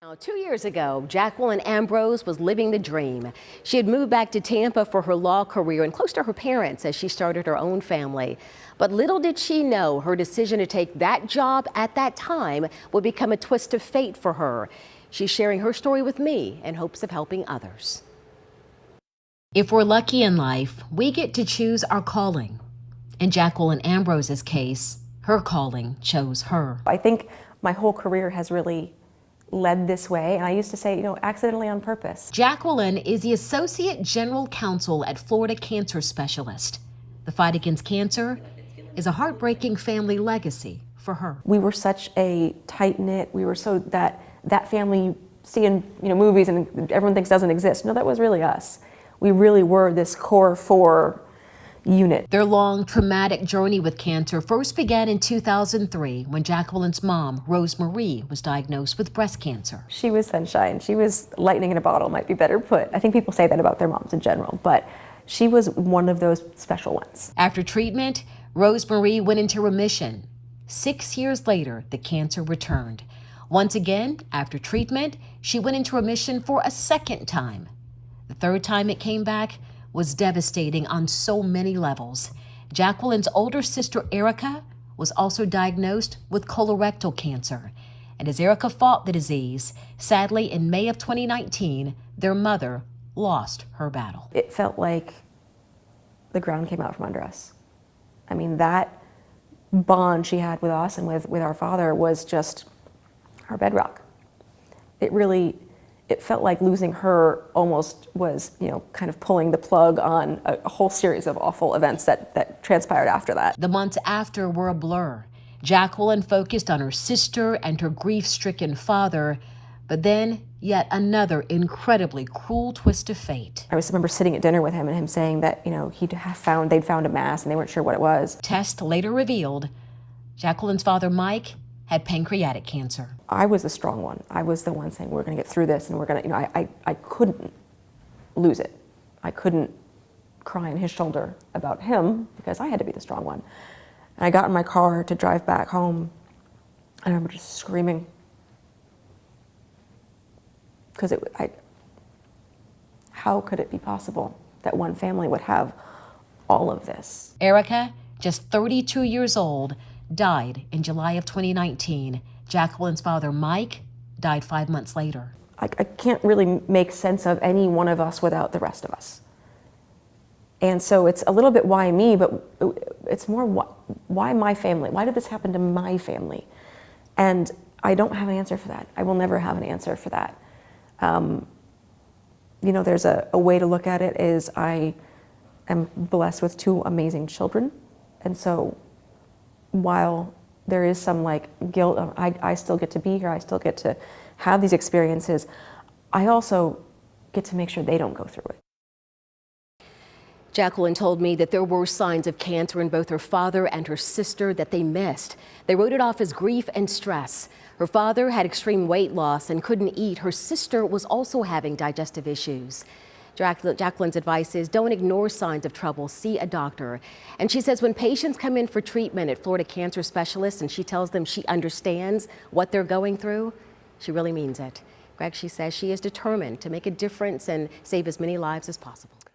Now, 2 years ago, Jacqueline Ambrose was living the dream. She had moved back to Tampa for her law career and close to her parents as she started her own family. But little did she know her decision to take that job at that time would become a twist of fate for her. She's sharing her story with me in hopes of helping others. If we're lucky in life, we get to choose our calling. In Jacqueline Ambrose's case, her calling chose her. I think my whole career has really led this way, and I used to say, accidentally on purpose. Jacqueline is the Associate General Counsel at Florida Cancer Specialist. The fight against cancer is a heartbreaking family legacy for her. We were such a tight-knit, we were so that family you see in movies and everyone thinks doesn't exist. No, that was really us. We really were this core four unit. Their long, traumatic journey with cancer first began in 2003 when Jacqueline's mom, Rose Marie, was diagnosed with breast cancer. She was sunshine. She was lightning in a bottle, might be better put. I think people say that about their moms in general, but she was one of those special ones. After treatment, Rose Marie went into remission. 6 years later, the cancer returned. Once again, after treatment, she went into remission for a second time. The third time it came back was devastating on so many levels. Jacqueline's older sister, Erica, was also diagnosed with colorectal cancer. And as Erica fought the disease, sadly, in May of 2019, their mother lost her battle. It felt like the ground came out from under us. I mean, that bond she had with us and with our father was just our bedrock. It felt like losing her almost was, kind of pulling the plug on a whole series of awful events that transpired after that. The months after were a blur. Jacqueline focused on her sister and her grief-stricken father, but then yet another incredibly cruel twist of fate. I remember sitting at dinner with him and him saying that, they'd found a mass and they weren't sure what it was. Tests later revealed Jacqueline's father, Mike, had pancreatic cancer. I was the strong one. I was the one saying, we're going to get through this, and we're going to, I couldn't lose it. I couldn't cry on his shoulder about him because I had to be the strong one. And I got in my car to drive back home, and I remember just screaming. Because how could it be possible that one family would have all of this? Erica, just 32 years old, died in July of 2019. Jacqueline's father, Mike, died 5 months later. I can't really make sense of any one of us without the rest of us. And so it's a little bit why me, but it's more why my family? Why did this happen to my family? And I don't have an answer for that. I will never have an answer for that. There's a way to look at it is I am blessed with two amazing children. And so while there is some guilt, I still get to be here, I still get to have these experiences, I also get to make sure they don't go through it. Jacqueline told me that there were signs of cancer in both her father and her sister that they missed. They wrote it off as grief and stress. Her father had extreme weight loss and couldn't eat. Her sister was also having digestive issues. Jacqueline's advice is don't ignore signs of trouble, see a doctor. And she says when patients come in for treatment at Florida Cancer Specialist and she tells them she understands what they're going through, she really means it. Greg, she says she is determined to make a difference and save as many lives as possible.